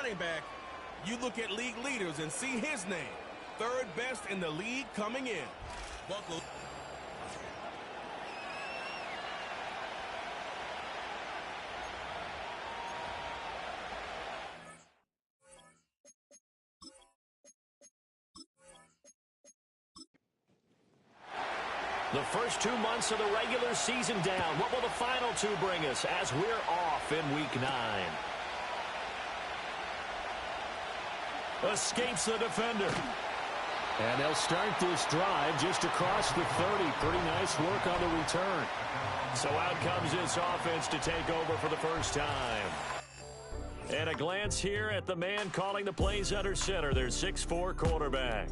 running back, you look at league leaders and see his name. Third best in the league coming in. Buckle. The first 2 months of the regular season down. What will the final 2 bring us as we're off in Week 9? Escapes the defender. And they'll start this drive just across the 30. Pretty nice work on the return. So out comes this offense to take over for the first time. And a glance here at the man calling the plays under center, their 6'4" quarterback.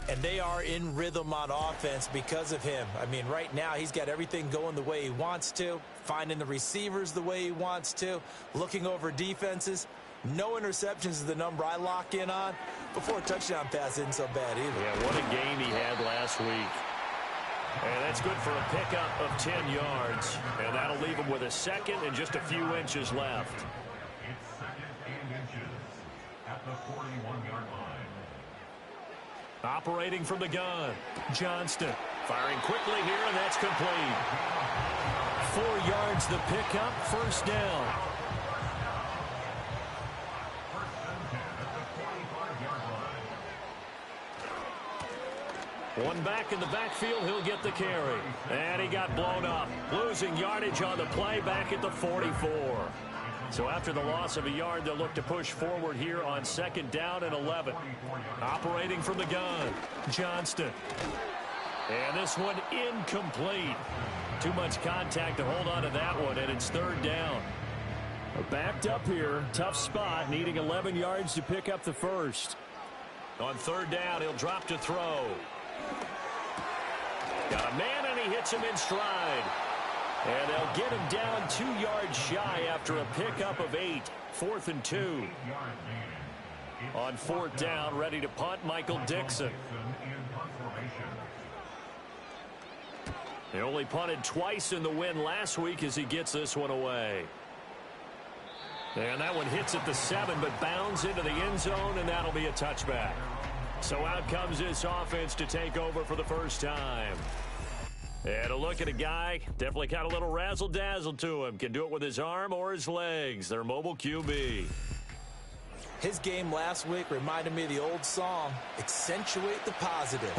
And they are in rhythm on offense because of him. I mean, right now he's got everything going the way he wants to, finding the receivers the way he wants to, looking over defenses. No interceptions is the number I lock in on. Before a touchdown pass isn't so bad either. Yeah, what a game he had last week. And that's good for a pickup of 10 yards. And that'll leave him with a second and just a few inches left. It's second and inches at the 41-yard line. Operating from the gun, Johnston. Firing quickly here, and that's complete. 4 yards the pickup, first down. One back in the backfield, he'll get the carry. And he got blown up. Losing yardage on the play back at the 44. So after the loss of a yard, they'll look to push forward here on second down and 11. Operating from the gun, Johnston. And this one incomplete. Too much contact to hold on to that one, and it's third down. Backed up here, tough spot, needing 11 yards to pick up the first. On third down, he'll drop to throw. Got a man, and he hits him in stride. And they'll get him down 2 yards shy after a pickup of 8. 4th and 2. On fourth down, ready to punt, Michael Dixon. He only punted twice in the win last week as he gets this one away. And that one hits at the 7, but bounds into the end zone, and that'll be a touchback. So out comes this offense to take over for the first time. And a look at a guy, definitely got a little razzle-dazzle to him. Can do it with his arm or his legs. Their mobile QB. His game last week reminded me of the old song, Accentuate the Positive.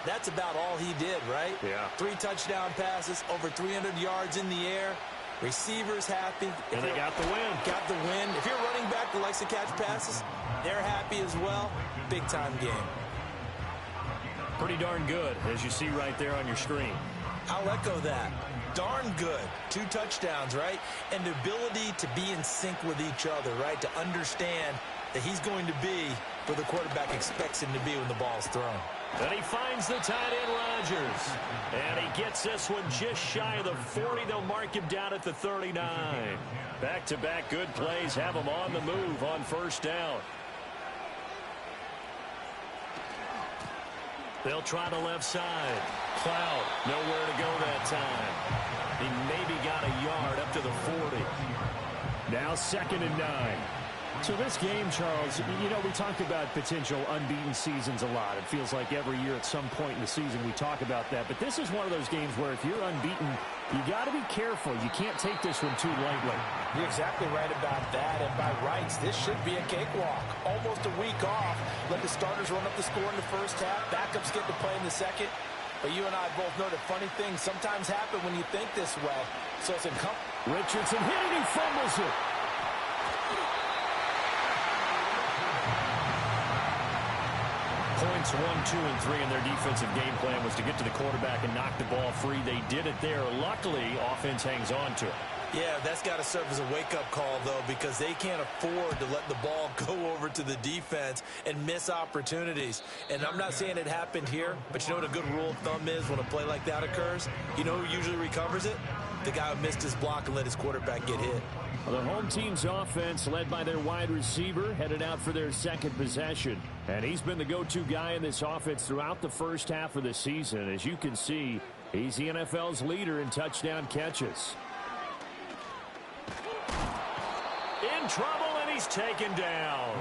That's about all he did, right? Yeah. 3 touchdown passes, over 300 yards in the air. Receivers happy. And they got the win. Got the win. If you're a running back that likes to catch passes, they're happy as well. Big-time game. Pretty darn good, as you see right there on your screen. I'll echo that. Darn good. 2 touchdowns, right? And the ability to be in sync with each other, right? To understand that he's going to be where the quarterback expects him to be when the ball's thrown. And he finds the tight end, Rodgers. And he gets this one just shy of the 40. They'll mark him down at the 39. Back-to-back good plays have him on the move on first down. They'll try the left side. Cloud, nowhere to go that time. He maybe got a yard up to the 40. Now 2nd and 9. So this game, Charles, you know, we talked about potential unbeaten seasons a lot. It feels like every year at some point in the season we talk about that. But this is one of those games where if you're unbeaten, you got to be careful. You can't take this one too lightly. You're exactly right about that. And by rights, this should be a cakewalk. Almost a week off. Let the starters run up the score in the first half. Backups get to play in the second. But you and I both know that funny things sometimes happen when you think this way. So it's Richardson hit it. He fumbles it. Points 1, 2, and 3 in their defensive game plan was to get to the quarterback and knock the ball free. They did it there. Luckily, offense hangs on to it. Yeah, that's got to serve as a wake-up call, though, because they can't afford to let the ball go over to the defense and miss opportunities. And I'm not saying it happened here, but you know what a good rule of thumb is when a play like that occurs? You know who usually recovers it? The guy who missed his block and let his quarterback get hit. Well, the home team's offense, led by their wide receiver, headed out for their second possession. And he's been the go-to guy in this offense throughout the first half of the season. As you can see, he's the NFL's leader in touchdown catches. In trouble, and he's taken down.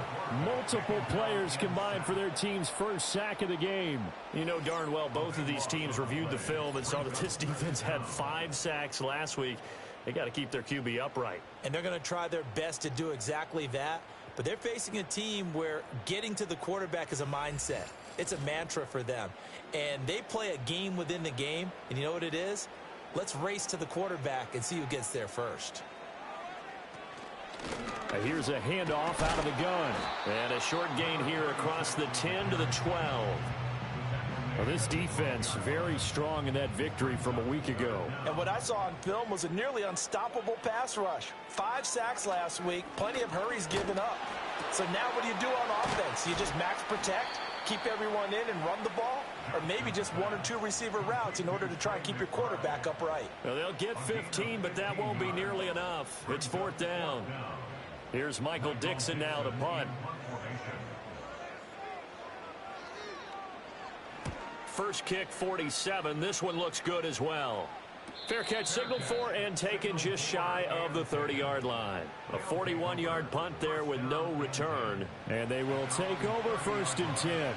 Multiple players combined for their team's first sack of the game. You know darn well both of these teams reviewed the film and saw that this defense had 5 sacks last week. They got to keep their QB upright. And they're going to try their best to do exactly that. But they're facing a team where getting to the quarterback is a mindset. It's a mantra for them. And they play a game within the game. And you know what it is? Let's race to the quarterback and see who gets there first. Here's a handoff out of the gun. And a short gain here across the 10 to the 12. Well, this defense very strong in that victory from a week ago. And what I saw on film was a nearly unstoppable pass rush. 5 sacks last week, plenty of hurries given up. So now what do you do on offense? You just max protect, keep everyone in and run the ball? Or maybe just 1 or 2 receiver routes in order to try and keep your quarterback upright? Well, they'll get 15, but that won't be nearly enough. It's 4th down. Here's Michael Dixon now to punt. First kick, 47. This one looks good as well. Fair catch signaled for and taken just shy of the 30-yard line. A 41-yard punt there with no return. And they will take over 1st and 10.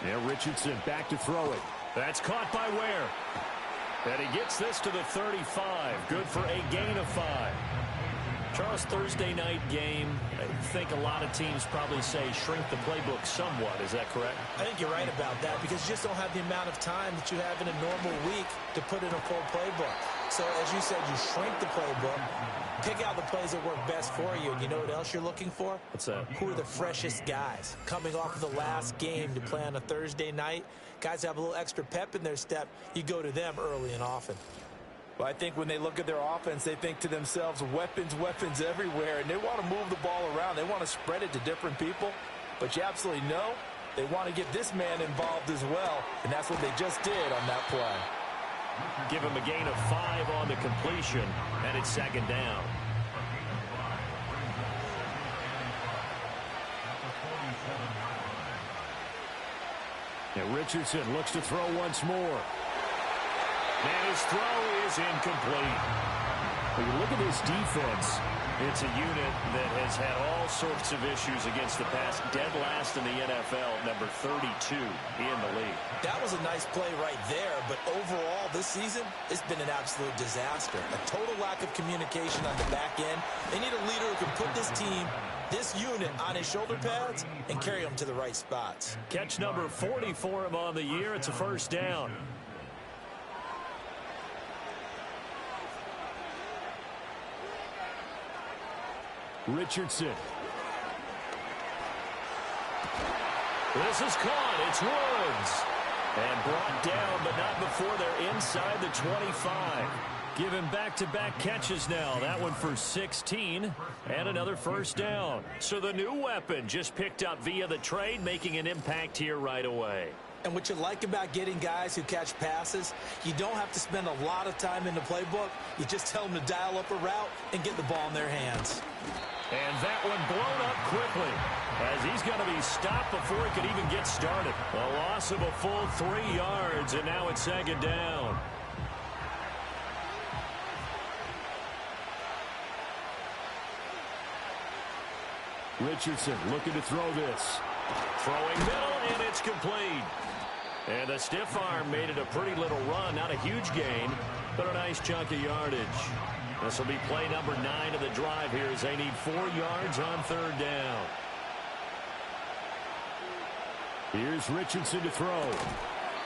Now Richardson back to throw it. That's caught by Ware. And he gets this to the 35. Good for a gain of 5. Charles, Thursday night game, I think a lot of teams probably say shrink the playbook somewhat. Is that correct? I think you're right about that because you just don't have the amount of time that you have in a normal week to put in a full playbook. So, as you said, you shrink the playbook, pick out the plays that work best for you, and you know what else you're looking for? What's that? Who are the freshest guys coming off of the last game to play on a Thursday night? Guys have a little extra pep in their step. You go to them early and often. Well, I think when they look at their offense, they think to themselves, weapons, weapons everywhere, and they want to move the ball around. They want to spread it to different people, but you absolutely know they want to get this man involved as well, and that's what they just did on that play. Give him a gain of 5 on the completion, and it's 2nd down. Now Richardson looks to throw once more. And his throw is incomplete. When you look at this defense, it's a unit that has had all sorts of issues against the pass. Dead last in the NFL, number 32 in the league. That was a nice play right there, but overall this season, it's been an absolute disaster. A total lack of communication on the back end. They need a leader who can put this team, this unit, on his shoulder pads and carry them to the right spots. Catch number 40 for him on the year. It's a 1st down. Richardson. This is caught. It's Woods. And brought down, but not before they're inside the 25. Given back-to-back catches now. That one for 16 and another 1st down. So the new weapon just picked up via the trade, making an impact here right away. And what you like about getting guys who catch passes, you don't have to spend a lot of time in the playbook. You just tell them to dial up a route and get the ball in their hands. And that one blown up quickly as he's going to be stopped before he could even get started. A loss of a full 3 yards, and now it's 2nd down. Richardson looking to throw this. Throwing middle, and it's complete. And the stiff arm made it a pretty little run. Not a huge gain, but a nice chunk of yardage. This will be play number 9 of the drive here as they need 4 yards on 3rd down. Here's Richardson to throw.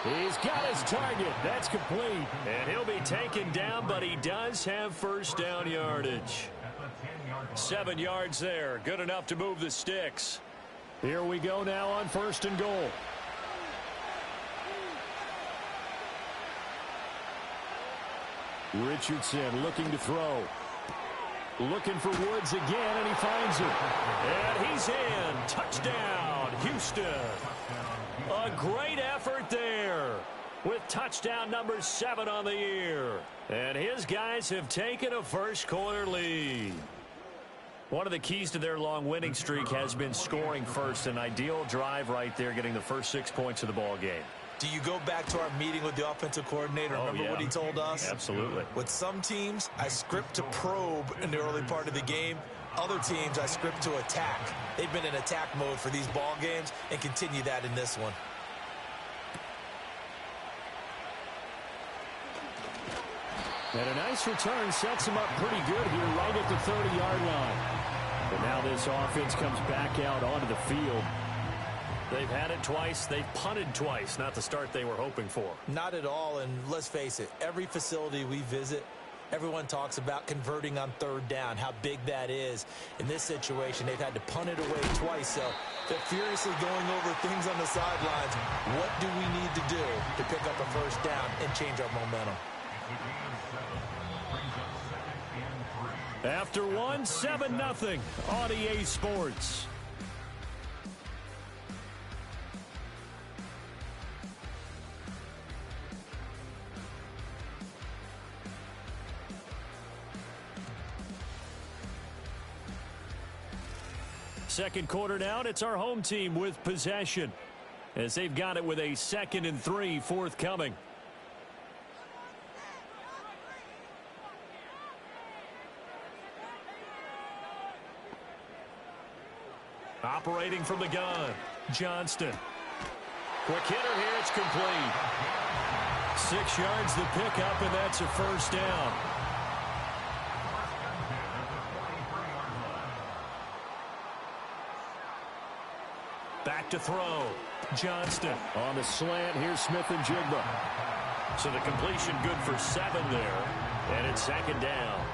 He's got his target. That's complete. And he'll be taken down, but he does have 1st down yardage. 7 yards there. Good enough to move the sticks. Here we go now on 1st and goal. Richardson looking to throw. Looking for Woods again, and he finds him. And he's in. Touchdown, Houston. A great effort there with touchdown number 7 on the year. And his guys have taken a first-quarter lead. One of the keys to their long winning streak has been scoring first. An ideal drive right there, getting the first 6 points of the ball game. Do you go back to our meeting with the offensive coordinator? Remember what he told us? Absolutely. With some teams, I script to probe in the early part of the game. Other teams, I script to attack. They've been in attack mode for these ball games and continue that in this one. And a nice return sets him up pretty good here right at the 30-yard line. But now this offense comes back out onto the field. They've had it twice. They've punted twice. Not the start they were hoping for. Not at all, and let's face it, every facility we visit, everyone talks about converting on third down, how big that is. In this situation, they've had to punt it away twice, so they're furiously going over things on the sidelines. What do we need to do to pick up a first down and change our momentum? After one, 7-0 on EA Sports. Second quarter down, it's our home team with possession as they've got it with a 2nd and 3 forthcoming. Operating from the gun, Johnston. Quick hitter here, it's complete. 6 yards the pickup, and that's a first down. Back to throw. Johnston. On the slant, here's Smith and Jigba. So the completion good for 7 there. And it's 2nd down.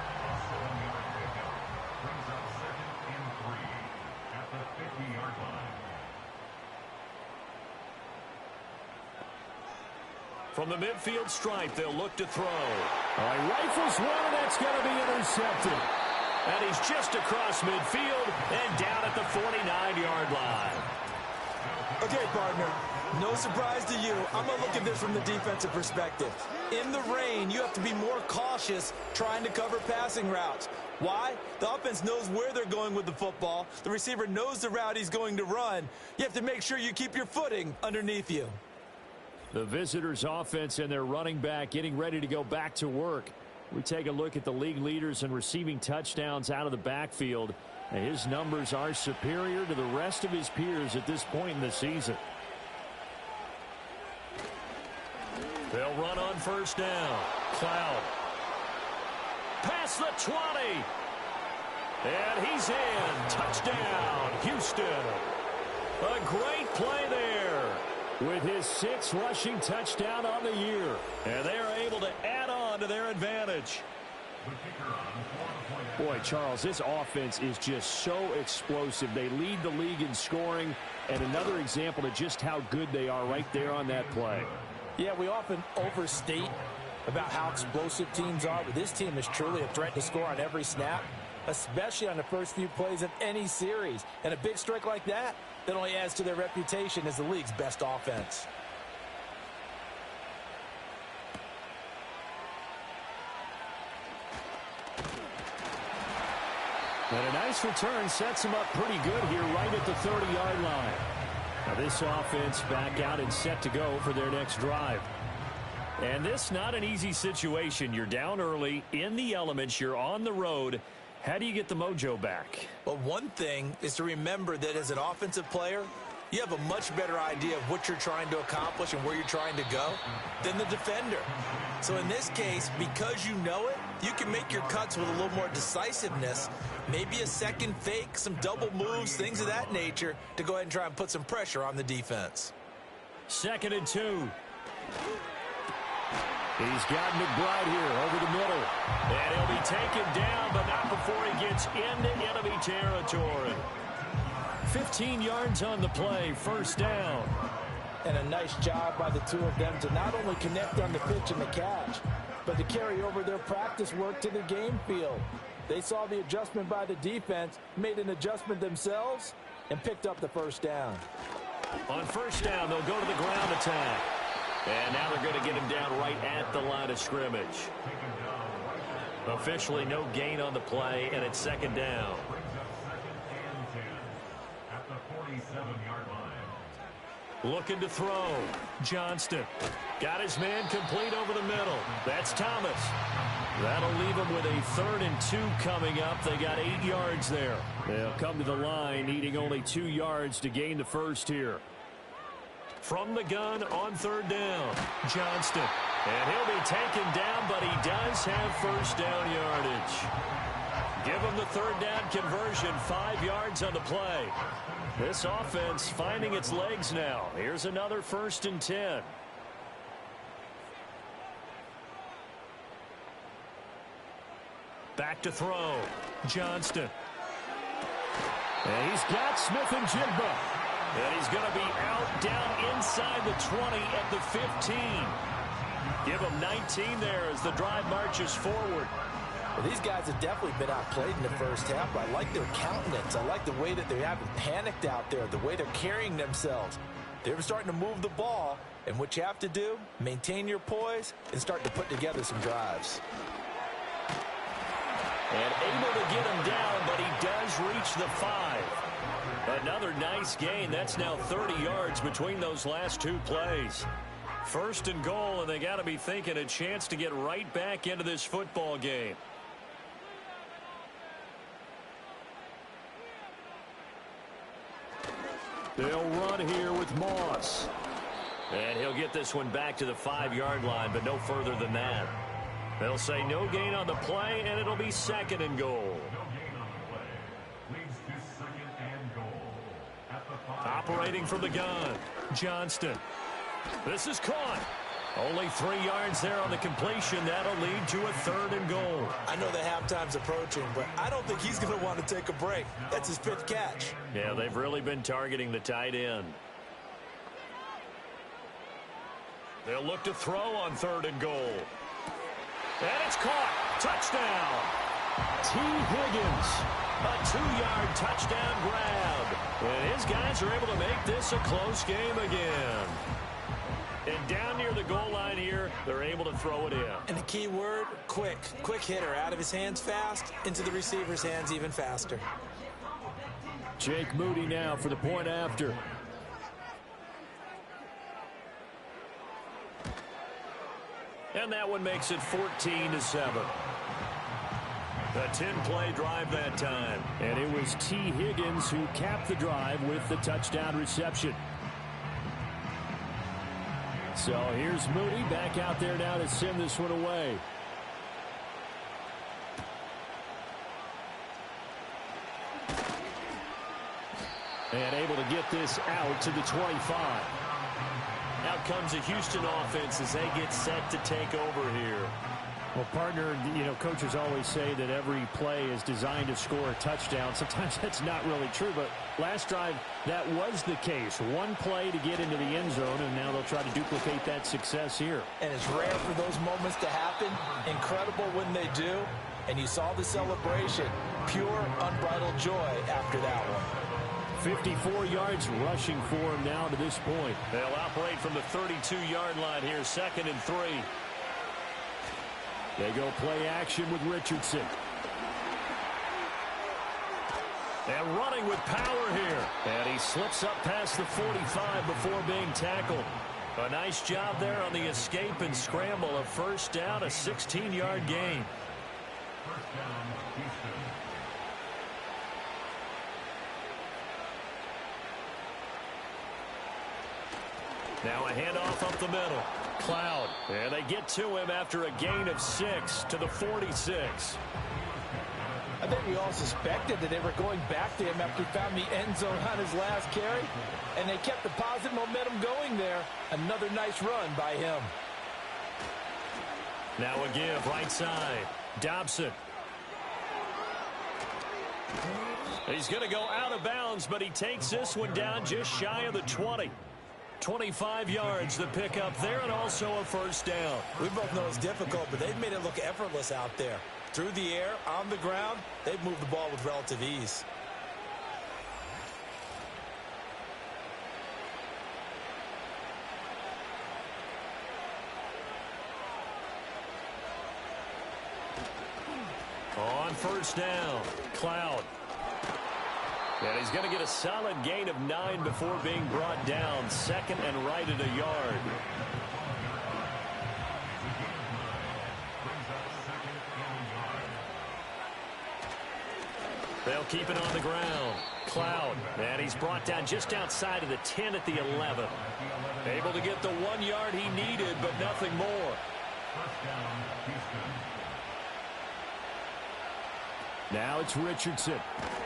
From the midfield stripe, they'll look to throw. All right, rifles one, and that's going to be intercepted. And he's just across midfield and down at the 49-yard line. Okay, partner, no surprise to you. I'm going to look at this from the defensive perspective. In the rain, you have to be more cautious trying to cover passing routes. Why? The offense knows where they're going with the football. The receiver knows the route he's going to run. You have to make sure you keep your footing underneath you. The visitors' offense and their running back getting ready to go back to work. We take a look at the league leaders in receiving touchdowns out of the backfield. And his numbers are superior to the rest of his peers at this point in the season. They'll run on first down. Cloud. Past the 20. And he's in. Touchdown, Houston. A great play there. With his 6th rushing touchdown on the year. And they are able to add on to their advantage. Boy, Charles, this offense is just so explosive. They lead the league in scoring, and another example of just how good they are right there on that play. Yeah, we often overstate about how explosive teams are, but this team is truly a threat to score on every snap, especially on the first few plays of any series. And a big strike like that only adds to their reputation as the league's best offense. And a nice return sets him up pretty good here right at the 30-yard line. Now this offense back out and set to go for their next drive. And this not an easy situation. You're down early, in the elements, you're on the road. How do you get the mojo back? Well, one thing is to remember that as an offensive player, you have a much better idea of what you're trying to accomplish and where you're trying to go than the defender. So in this case, because you know it, you can make your cuts with a little more decisiveness, maybe a second fake, some double moves, things of that nature, to go ahead and try and put some pressure on the defense. 2nd and 2. He's got McBride here over the middle. And he'll be taken down, but not before he gets into enemy territory. 15 yards on the play, first down. And a nice job by the two of them to not only connect on the pitch and the catch, but to carry over their practice work to the game field. They saw the adjustment by the defense, made an adjustment themselves, and picked up the first down. On first down, they'll go to the ground attack. And now they're going to get him down right at the line of scrimmage. Officially no gain on the play, and it's 2nd down. At the 47-yard line. Looking to throw. Johnston. Got his man complete over the middle. That's Thomas. That'll leave him with a 3rd and 2 coming up. They got 8 yards there. They'll come to the line, needing only 2 yards to gain the first here. From the gun on 3rd down. Johnston. And he'll be taken down, but he does have first down yardage. Give him the 3rd down conversion, 5 yards on the play. This offense finding its legs now. Here's another 1st and 10. Back to throw. Johnston. And he's got Smith and Jigba. And he's going to be out down inside the 20 at the 15. Give him 19 there as the drive marches forward. Well, these guys have definitely been outplayed in the first half, but I like their countenance. I like the way that they haven't panicked out there, the way they're carrying themselves. They're starting to move the ball, and what you have to do, maintain your poise and start to put together some drives. And able to get him down, but he does reach the 5. Another nice gain. That's now 30 yards between those last 2 plays. 1st and goal, and they got to be thinking a chance to get right back into this football game. They'll run here with Moss. And he'll get this one back to the 5-yard line, but no further than that. They'll say no gain on the play, and it'll be 2nd and goal. Operating from the gun, Johnston. This is caught. Only 3 yards there on the completion. That'll lead to a 3rd and goal. I know the halftime's approaching, but I don't think he's going to want to take a break. That's his 5th catch. Yeah, they've really been targeting the tight end. They'll look to throw on 3rd and goal. And it's caught. Touchdown. T. Higgins. A 2-yard touchdown grab. And his guys are able to make this a close game again. And down near the goal line here, they're able to throw it in. And the key word, quick. Quick hitter. Out of his hands fast, into the receiver's hands even faster. Jake Moody now for the point after. And that one makes it 14-7. A 10-play drive that time. And it was T. Higgins who capped the drive with the touchdown reception. So here's Moody back out there now to send this one away. And able to get this out to the 25. Out comes the Houston offense as they get set to take over here. Well, partner, you know, coaches always say that every play is designed to score a touchdown. Sometimes that's not really true, but last drive, that was the case. One play to get into the end zone, and now they'll try to duplicate that success here. And it's rare for those moments to happen. Incredible when they do. And you saw the celebration. Pure, unbridled joy after that one. 54 yards rushing for him now to this point. They'll operate from the 32-yard line here, 2nd and 3. They go play action with Richardson. And running with power here. And he slips up past the 45 before being tackled. A nice job there on the escape and scramble. A 1st down, a 16-yard gain. Now a handoff up the middle. Cloud. And they get to him after a gain of 6 to the 46. I think we all suspected that they were going back to him after he found the end zone on his last carry. And they kept the positive momentum going there. Another nice run by him. Now a give right side. Dobson. He's going to go out of bounds, but he takes this one down just shy of the 20. 25 yards the pickup there, and also a 1st down. We both know it's difficult, but they've made it look effortless out there. Through the air, on the ground, they've moved the ball with relative ease. On 1st down, Cloud. And he's going to get a solid gain of 9 before being brought down. Second and right at a yard. They'll keep it on the ground. Cloud, and he's brought down just outside of the 10 at the 11. Able to get the 1 yard he needed, but nothing more. Now it's Richardson.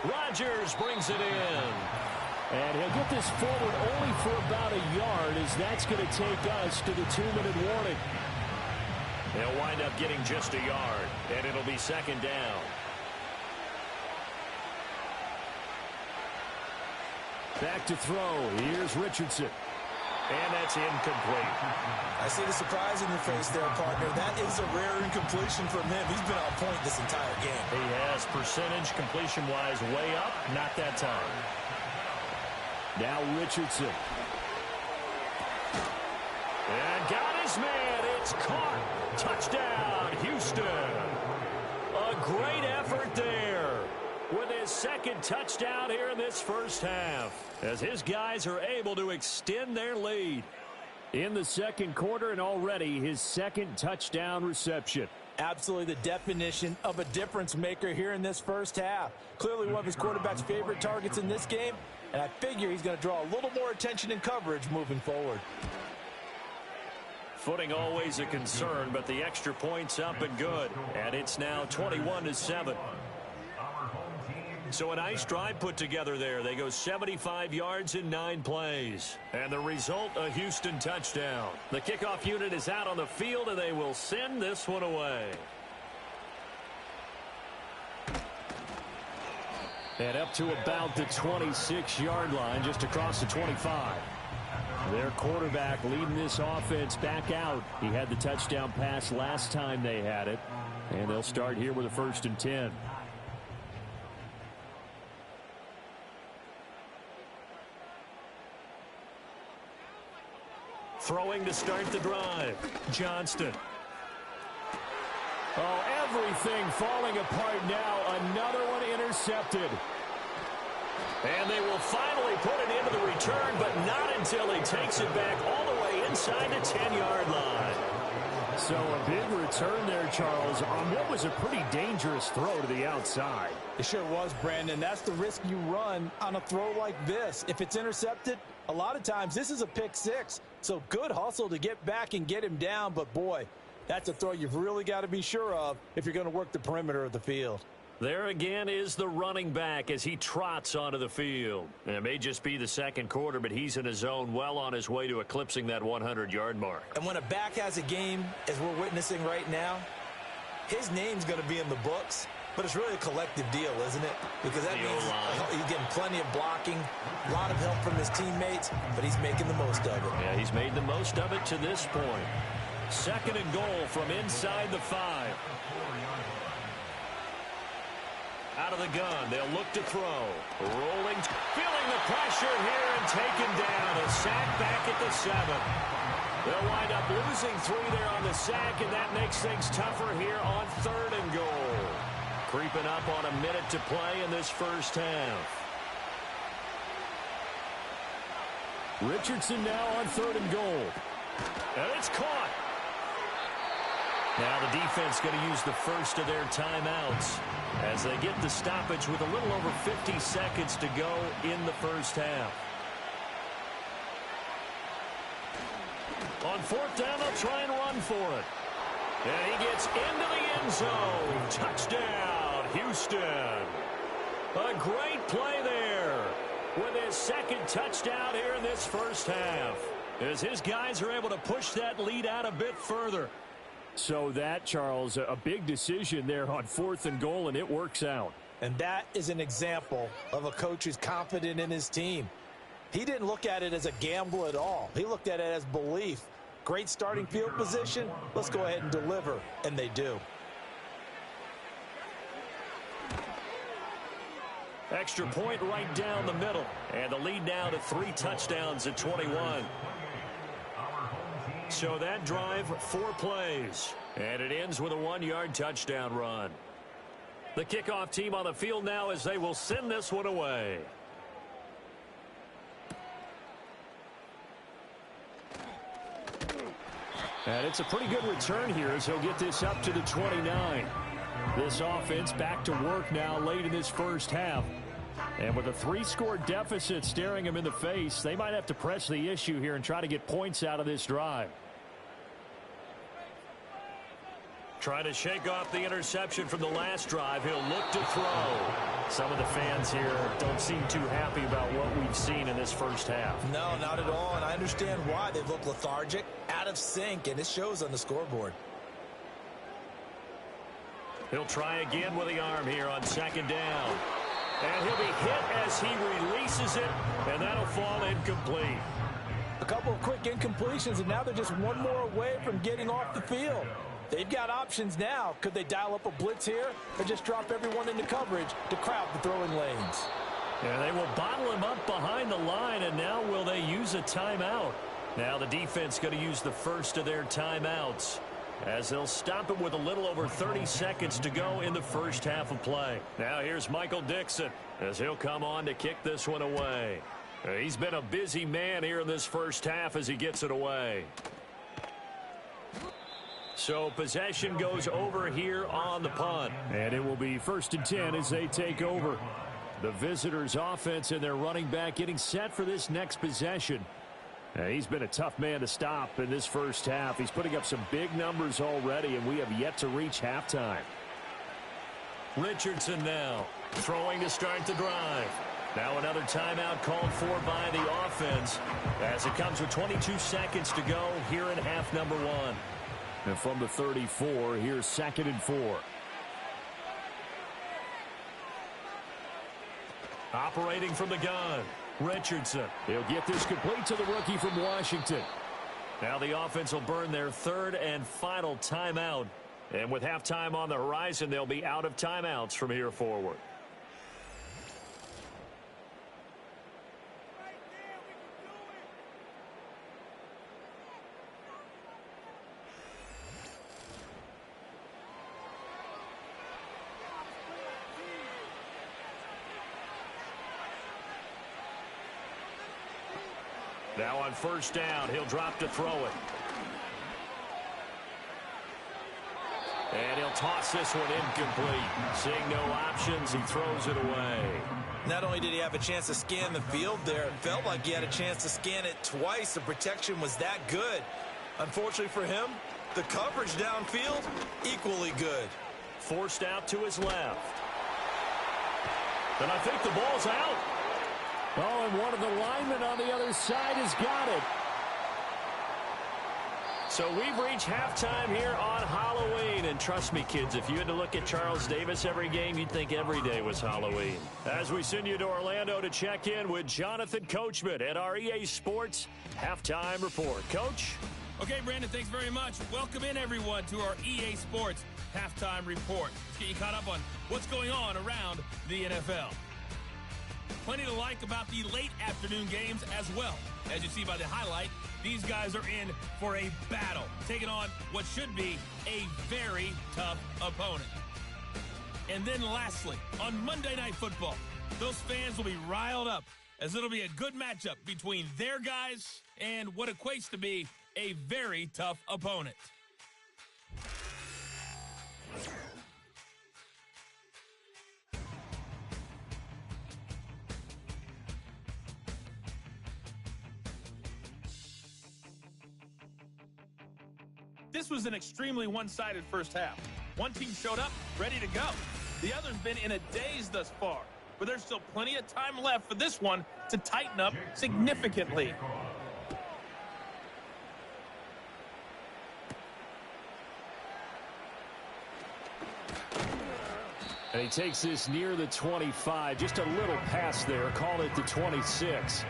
Rodgers brings it in. And he'll get this forward only for about a yard, as that's going to take us to the 2-minute warning. They'll wind up getting just a yard, and it'll be second down. Back to throw. Here's Richardson. And that's incomplete. I see the surprise in your face there, partner. That is a rare incompletion from him. He's been on point this entire game. He has percentage completion-wise way up. Not that time. Now Richardson. And got his man. It's caught. Touchdown, Houston. A great effort there with his second touchdown here in this first half, as his guys are able to extend their lead. In the second quarter, and already his second touchdown reception. Absolutely the definition of a difference maker here in this first half. Clearly one of his quarterback's favorite targets in this game, and I figure he's going to draw a little more attention and coverage moving forward. Footing always a concern, but the extra point's up and good, and it's now 21-7. So a nice drive put together there. They go 75 yards in 9 plays. And the result, a Houston touchdown. The kickoff unit is out on the field, and they will send this one away. And up to about the 26-yard line, just across the 25. Their quarterback leading this offense back out. He had the touchdown pass last time they had it. And they'll start here with a 1st and 10. Throwing to start the drive. Johnston. Oh, everything falling apart now. Another one intercepted. And they will finally put it into the return, but not until he takes it back all the way inside the 10-yard line. So a big return there, Charles, on what was a pretty dangerous throw to the outside. It sure was, Brandon. That's the risk you run on a throw like this. If it's intercepted, a lot of times this is a pick six. So good hustle to get back and get him down. But, boy, that's a throw you've really got to be sure of if you're going to work the perimeter of the field. There again is the running back as he trots onto the field. And it may just be the second quarter, but he's in his zone, well on his way to eclipsing that 100-yard mark. And when a back has a game, as we're witnessing right now, his name's going to be in the books. But it's really a collective deal, isn't it? Because that means he's getting plenty of blocking, a lot of help from his teammates, but he's making the most of it. Yeah, he's made the most of it to this point. Second and goal from inside the 5. Out of the gun, they'll look to throw. Rolling, feeling the pressure here and taken down. A sack back at the 7. They'll wind up losing 3 there on the sack, and that makes things tougher here on 3rd and goal. Creeping up on a minute to play in this first half. Richardson now on 3rd and goal. And it's caught. Now the defense going to use the first of their timeouts as they get the stoppage with a little over 50 seconds to go in the first half. On 4th down, they'll try and run for it. And he gets into the end zone. Touchdown, Houston. A great play there with his second touchdown here in this first half, as his guys are able to push that lead out a bit further. So that, Charles, a big decision there on 4th and goal, and it works out. And that is an example of a coach who's confident in his team. He didn't look at it as a gamble at all. He looked at it as belief. Great starting field position. Let's go ahead and deliver. And they do. Extra point right down the middle. And the lead now to 3 touchdowns at 21. So that drive, 4 plays. And it ends with a 1-yard touchdown run. The kickoff team on the field now as they will send this one away. And it's a pretty good return here as he'll get this up to the 29. This offense back to work now late in this first half. And with a 3-score deficit staring him in the face, they might have to press the issue here and try to get points out of this drive. Trying to shake off the interception from the last drive. He'll look to throw. Some of the fans here don't seem too happy about what we've seen in this first half. No, not at all, and I understand why. They look lethargic, out of sync, and it shows on the scoreboard. He'll try again with the arm here on second down. And he'll be hit as he releases it, and that'll fall incomplete. A couple of quick incompletions, and now they're just one more away from getting off the field. They've got options now. Could they dial up a blitz here or just drop everyone into coverage to crowd the throwing lanes? And they will bottle him up behind the line, and now will they use a timeout? Now the defense going to use the first of their timeouts as they'll stop it with a little over 30 seconds to go in the first half of play. Now here's Michael Dixon as he'll come on to kick this one away. He's been a busy man here in this first half as he gets it away. So possession goes over here on the punt. And it will be 1st and 10 as they take over. The visitors' offense and their running back getting set for this next possession. He's been a tough man to stop in this first half. He's putting up some big numbers already, and we have yet to reach halftime. Richardson now throwing to start the drive. Now another timeout called for by the offense as it comes with 22 seconds to go here in half number 1. And from the 34, here's 2nd and 4. Operating from the gun, Richardson. He'll get this complete to the rookie from Washington. Now the offense will burn their 3rd and final timeout. And with halftime on the horizon, they'll be out of timeouts from here forward. Now on first down, he'll drop to throw it. And he'll toss this one incomplete. Seeing no options, he throws it away. Not only did he have a chance to scan the field there, it felt like he had a chance to scan it twice. The protection was that good. Unfortunately for him, the coverage downfield, equally good. Forced out to his left. And I think the ball's out. Oh, and one of the linemen on the other side has got it. So we've reached halftime here on Halloween. And trust me, kids, if you had to look at Charles Davis every game, you'd think every day was Halloween. As we send you to Orlando to check in with Jonathan Coachman at our EA Sports Halftime Report. Coach? Okay, Brandon, thanks very much. Welcome in, everyone, to our EA Sports Halftime Report. Let's get you caught up on what's going on around the NFL. Plenty to like about the late afternoon games as well. As you see by the highlight, these guys are in for a battle, taking on what should be a very tough opponent. And then lastly, on Monday Night Football, those fans will be riled up as it'll be a good matchup between their guys and what equates to be a very tough opponent. This was an extremely one-sided first half. One team showed up, ready to go. The other's been in a daze thus far, but there's still plenty of time left for this one to tighten up significantly. And he takes this near the 25. Just a little pass there. Call it the 26.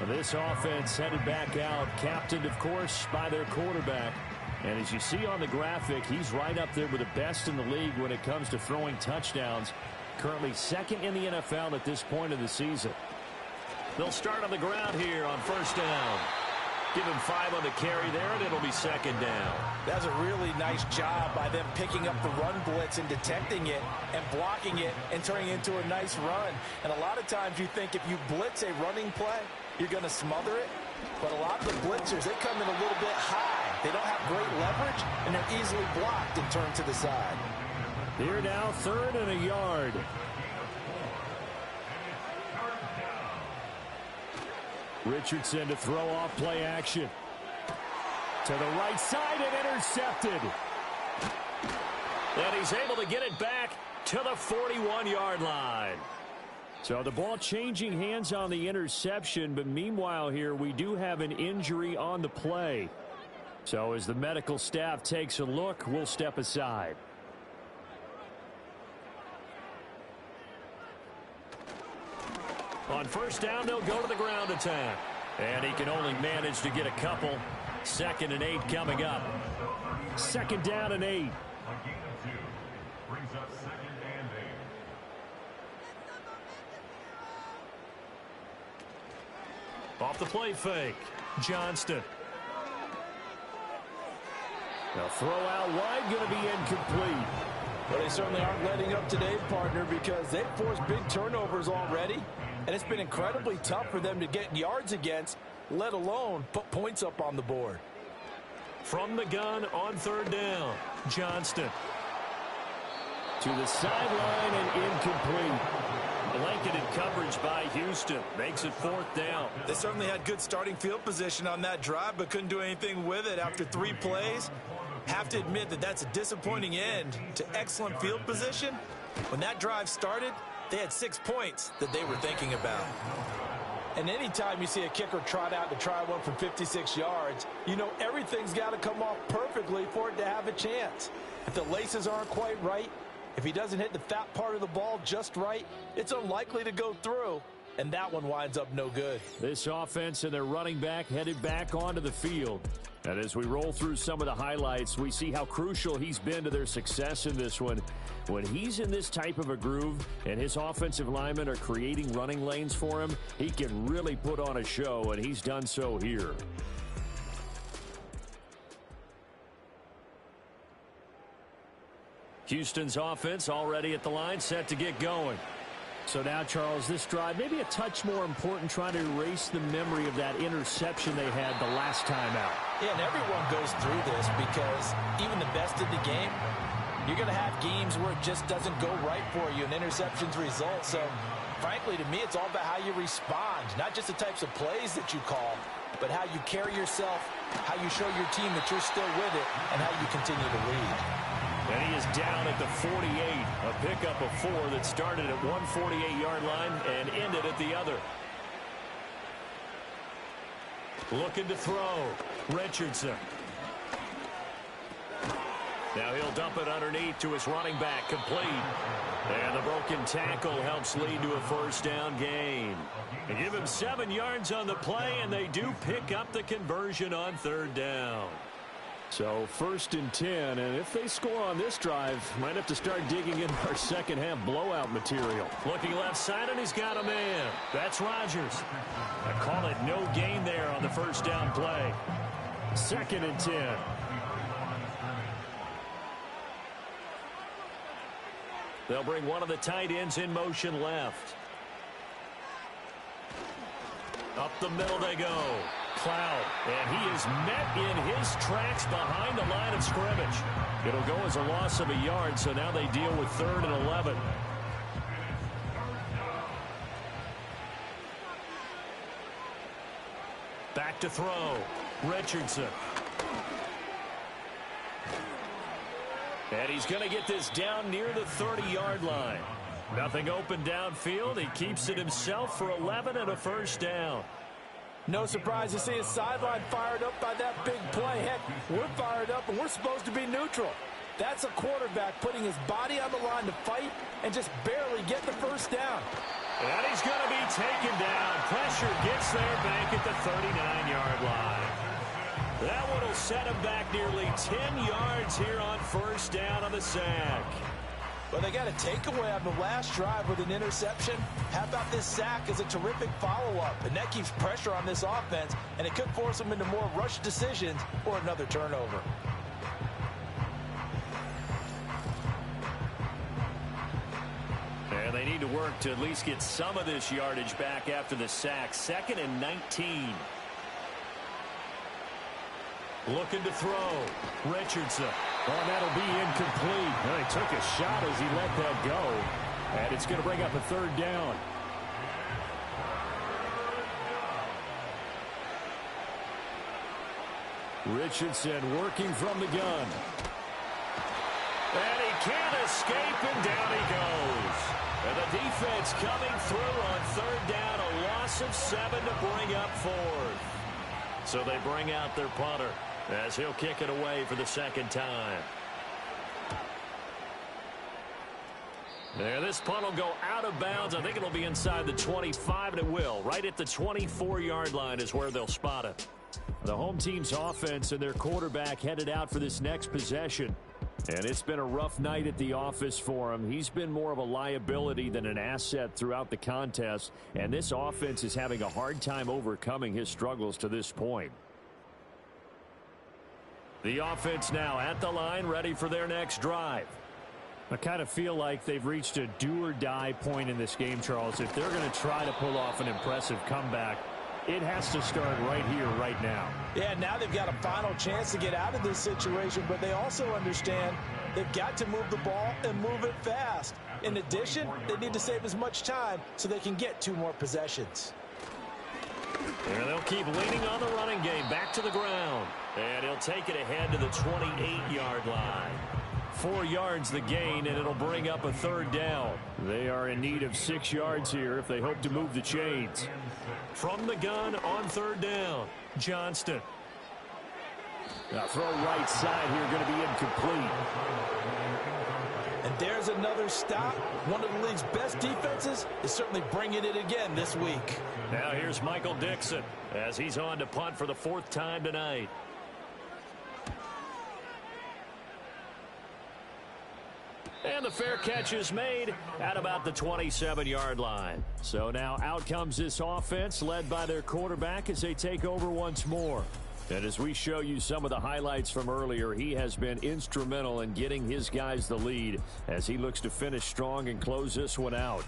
This offense headed back out, captained, of course, by their quarterback. And as you see on the graphic, he's right up there with the best in the league when it comes to throwing touchdowns. Currently 2nd in the NFL at this point of the season. They'll start on the ground here on first down. Give him 5 on the carry there, and it'll be 2nd down. That's a really nice job by them picking up the run blitz and detecting it and blocking it and turning it into a nice run. And a lot of times you think if you blitz a running play, you're going to smother it. But a lot of the blitzers, they come in a little bit high. They don't have great leverage, and they're easily blocked and turned to the side. Here now, 3rd and a yard. Richardson to throw off play action. To the right side and intercepted. And he's able to get it back to the 41-yard line. So the ball changing hands on the interception, but meanwhile here we do have an injury on the play. So as the medical staff takes a look, we'll step aside. On 1st down, they'll go to the ground attack. And he can only manage to get a couple. 2nd and 8 coming up. 2nd down and 8. A gain of 2 brings up 2nd and 8. Off the play fake. Johnston. Now throw out wide, going to be incomplete. Well, they certainly aren't letting up today, partner, because they've forced big turnovers already, and it's been incredibly tough for them to get yards against, let alone put points up on the board. From the gun on 3rd down. Johnston. To the sideline and incomplete. Blanketed coverage by Houston. Makes it 4th down. They certainly had good starting field position on that drive, but couldn't do anything with it after 3 plays. Have to admit that that's a disappointing end to excellent field position. When that drive started, they had 6 points that they were thinking about. And anytime you see a kicker trot out to try one from 56 yards, you know everything's got to come off perfectly for it to have a chance. If the laces aren't quite right, if he doesn't hit the fat part of the ball just right, it's unlikely to go through, and that one winds up no good. This offense and their running back headed back onto the field. And as we roll through some of the highlights, we see how crucial he's been to their success in this one. When he's in this type of a groove and his offensive linemen are creating running lanes for him, he can really put on a show, and he's done so here. Houston's offense already at the line, set to get going. So now, Charles, this drive maybe a touch more important, trying to erase the memory of that interception they had the last time out. Yeah, and everyone goes through this because even the best in the game, you're going to have games where it just doesn't go right for you and interceptions result. So, frankly, to me, it's all about how you respond, not just the types of plays that you call, but how you carry yourself, how you show your team that you're still with it, and how you continue to lead. And he is down at the 48. A pickup of 4 that started at one 48-yard line and ended at the other. Looking to throw. Richardson. Now he'll dump it underneath to his running back. Complete. And the broken tackle helps lead to a 1st down gain. They give him 7 yards on the play, and they do pick up the conversion on 3rd down. So 1st and 10, and if they score on this drive, might have to start digging in our second half blowout material. Looking left side, and he's got a man. That's Rodgers. I call it no gain there on the 1st down play. 2nd and 10. They'll bring one of the tight ends in motion left. Up the middle they go. Cloud, and he is met in his tracks behind the line of scrimmage. It'll go as a loss of a yard, so now they deal with 3rd and 11. Back to throw. Richardson. And he's going to get this down near the 30-yard line. Nothing open downfield. He keeps it himself for 11 and a 1st down. No surprise to see his sideline fired up by that big play. Heck, we're fired up, and we're supposed to be neutral. That's a quarterback putting his body on the line to fight and just barely get the 1st down. And he's going to be taken down. Pressure gets there back at the 39-yard line. That one will set him back nearly 10 yards here on 1st down on the sack. Well, they got a takeaway on the last drive with an interception. How about this sack as a terrific follow-up? And that keeps pressure on this offense, and it could force them into more rushed decisions or another turnover. And they need to work to at least get some of this yardage back after the sack. 2nd and 19. Looking to throw. Richardson. Oh, and that'll be incomplete. Well, he took a shot as he let that go. And it's going to bring up a third down. Richardson working from the gun. And he can't escape, and down he goes. And the defense coming through on third down, a loss of 7 to bring up fourth. So they bring out their punter as he'll kick it away for the second time. There, this punt will go out of bounds. I think it'll be inside the 25, and it will. Right at the 24-yard line is where they'll spot it. The home team's offense and their quarterback headed out for this next possession. And it's been a rough night at the office for him. He's been more of a liability than an asset throughout the contest. And this offense is having a hard time overcoming his struggles to this point. The offense now at the line, ready for their next drive. I kind of feel like they've reached a do-or-die point in this game, Charles. If they're going to try to pull off an impressive comeback, it has to start right here, right now. Yeah, now they've got a final chance to get out of this situation, but they also understand they've got to move the ball and move it fast. In addition, they need to save as much time so they can get 2 more possessions. And they'll keep leaning on the running game. Back to the ground. And he'll take it ahead to the 28-yard line. 4 yards the gain, and it'll bring up a third down. They are in need of 6 yards here if they hope to move the chains. From the gun on third down, Johnston. Now throw right side here, going to be incomplete. And there's another stop. One of the league's best defenses is certainly bringing it again this week. Now here's Michael Dixon as he's on to punt for the 4th time tonight. And the fair catch is made at about the 27-yard line. So now out comes this offense led by their quarterback as they take over once more. And as we show you some of the highlights from earlier, he has been instrumental in getting his guys the lead as he looks to finish strong and close this one out.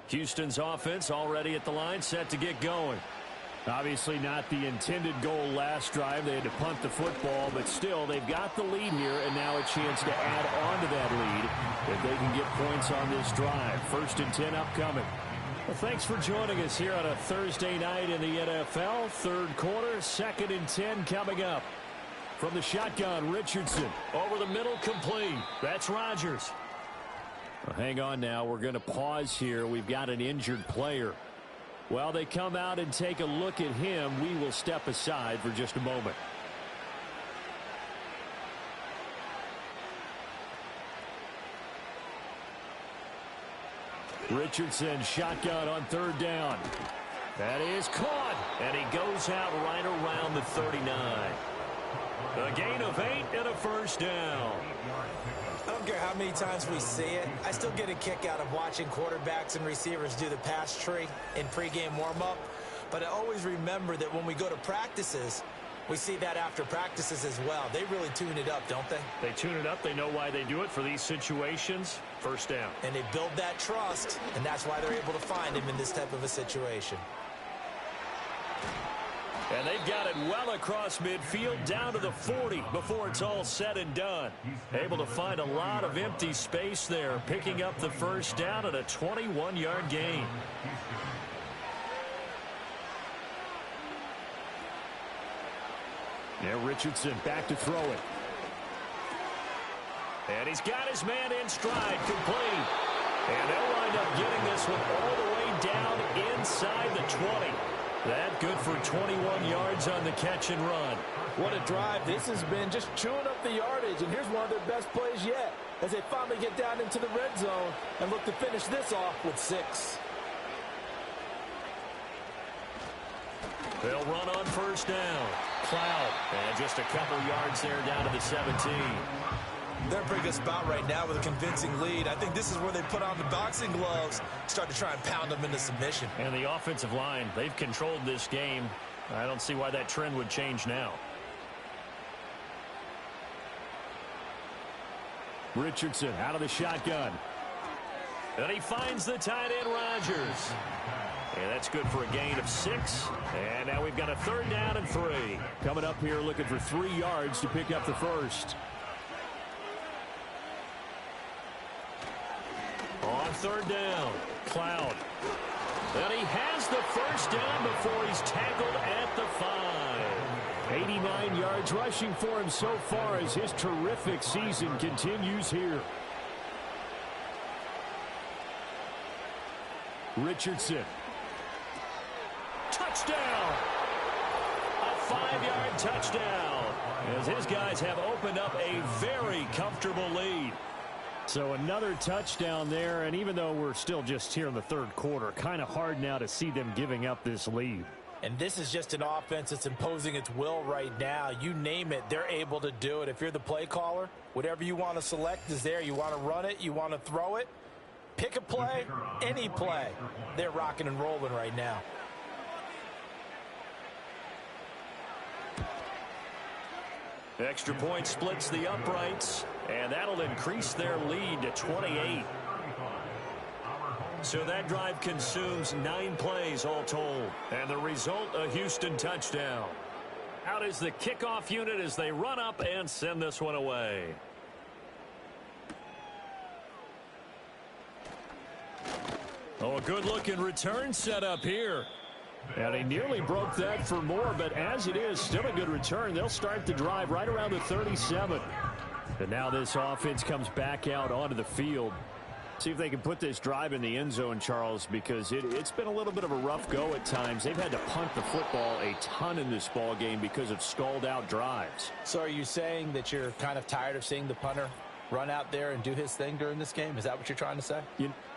Houston's offense already at the line, set to get going. Obviously not the intended goal last drive. They had to punt the football, but still they've got the lead here and now a chance to add on to that lead if they can get points on this drive. 1st and 10 upcoming. Well, thanks for joining us here on a Thursday night in the NFL. 3rd quarter, 2nd and 10 coming up. From the shotgun, Richardson. Over the middle, complete. That's Rodgers. Well, hang on now. We're going to pause here. We've got an injured player. While they come out and take a look at him, we will step aside for just a moment. Richardson, shotgun on 3rd down. That is caught, and he goes out right around the 39. A gain of 8 and a 1st down. I don't care how many times we see it. I still get a kick out of watching quarterbacks and receivers do the pass tree in pregame warm-up. But I always remember that when we go to practices, we see that after practices as well. They really tune it up, don't they? They tune it up. They know why they do it for these situations. 1st down. And they build that trust, and that's why they're able to find him in this type of a situation. And they've got it well across midfield down to the 40 before it's all said and done. Able to find a lot of empty space there, picking up the 1st down at a 21-yard gain. Yeah, Richardson back to throw it. And he's got his man in stride, complete. And they'll wind up getting this one all the way down inside the 20. That good for 21 yards on the catch and run. What a drive this has been, just chewing up the yardage. And here's one of their best plays yet as they finally get down into the red zone and look to finish this off with 6. They'll run on 1st down. Cloud. And just a couple yards there down to the 17. They're in a pretty good spot right now with a convincing lead. I think this is where they put on the boxing gloves, start to try and pound them into submission. And the offensive line, they've controlled this game. I don't see why that trend would change now. Richardson out of the shotgun. And he finds the tight end, Rodgers. And that's good for a gain of 6. And now we've got a 3rd down and 3. Coming up here looking for 3 yards to pick up the first. On 3rd down, Cloud. And he has the first down before he's tackled at the 5. 89 yards rushing for him so far as his terrific season continues here. Richardson. Touchdown! A 5-yard touchdown as his guys have opened up a very comfortable lead. So another touchdown there, and even though we're still just here in the 3rd quarter, kind of hard now to see them giving up this lead. And this is just an offense that's imposing its will right now. You name it, they're able to do it. If you're the play caller, whatever you want to select is there. You want to run it, you want to throw it, pick a play, any play. They're rocking and rolling right now. Extra point splits the uprights, and that'll increase their lead to 28. So that drive consumes 9 plays all told. And the result, a Houston touchdown. Out is the kickoff unit as they run up and send this one away. Oh, a good-looking return set up here. And he nearly broke that for more, but as it is, still a good return. They'll start the drive right around the 37. And now this offense comes back out onto the field. See if they can put this drive in the end zone, Charles, because it's been a little bit of a rough go at times. They've had to punt the football a ton in this ball game because of stalled-out drives. So are you saying that you're kind of tired of seeing the punter run out there and do his thing during this game? Is that what you're trying to say?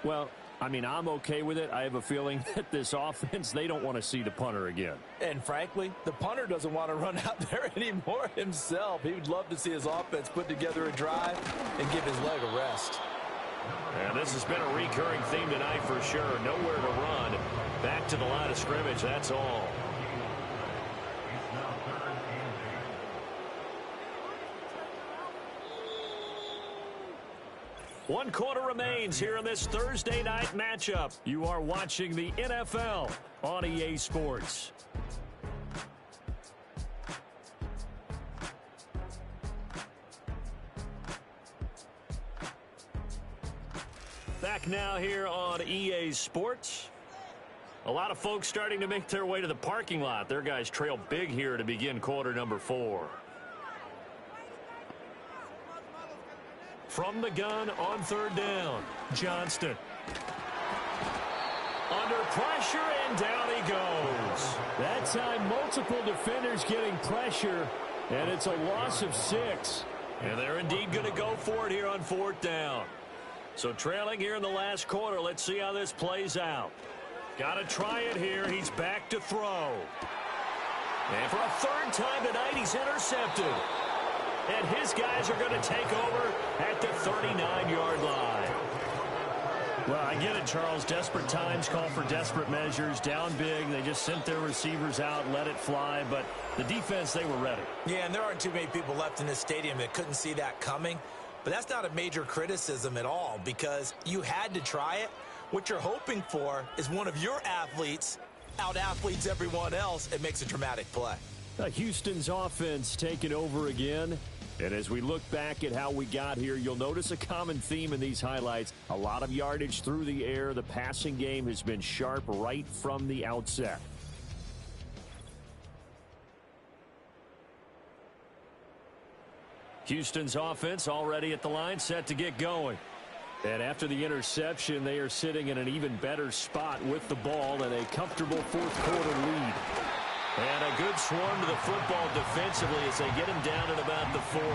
Well, I mean, I'm okay with it. I have a feeling that this offense, they don't want to see the punter again. And frankly, the punter doesn't want to run out there anymore himself. He would love to see his offense put together a drive and give his leg a rest. And this has been a recurring theme tonight for sure. Nowhere to run. Back to the line of scrimmage, that's all. One quarter remains here in this Thursday night matchup. You are watching the NFL on EA Sports. Back now here on EA Sports. A lot of folks starting to make their way to the parking lot. Their guys trail big here to begin quarter number 4. From the gun on 3rd down, Johnston. Under pressure, and down he goes. That time, multiple defenders getting pressure, and it's a loss of 6. And they're indeed going to go for it here on 4th down. So trailing here in the last quarter, let's see how this plays out. Got to try it here. He's back to throw. And for a 3rd time tonight, he's intercepted. And his guys are going to take over at the 39-yard line. Well, I get it, Charles. Desperate times call for desperate measures. Down big. They just sent their receivers out, let it fly. But the defense, they were ready. Yeah, and there aren't too many people left in this stadium that couldn't see that coming. But that's not a major criticism at all because you had to try it. What you're hoping for is one of your athletes out-athletes everyone else and makes a dramatic play. Houston's offense taking over again. And as we look back at how we got here, you'll notice a common theme in these highlights. A lot of yardage through the air. The passing game has been sharp right from the outset. Houston's offense already at the line, set to get going. And after the interception, they are sitting in an even better spot with the ball and a comfortable 4th quarter lead. And a good swarm to the football defensively as they get him down at about the 40.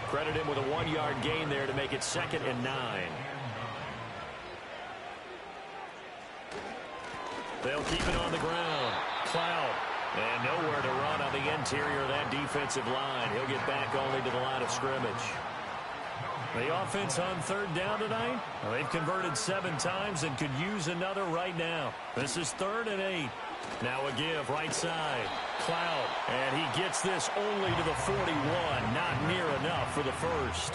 Credit him with a 1-yard gain there to make it 2nd and 9. They'll keep it on the ground. Cloud. And nowhere to run on the interior of that defensive line. He'll get back only to the line of scrimmage. The offense on 3rd down tonight, well, they've converted 7 times and could use another right now. This is 3rd and 8. Now a give right side. Cloud. And he gets this only to the 41. Not near enough for the first.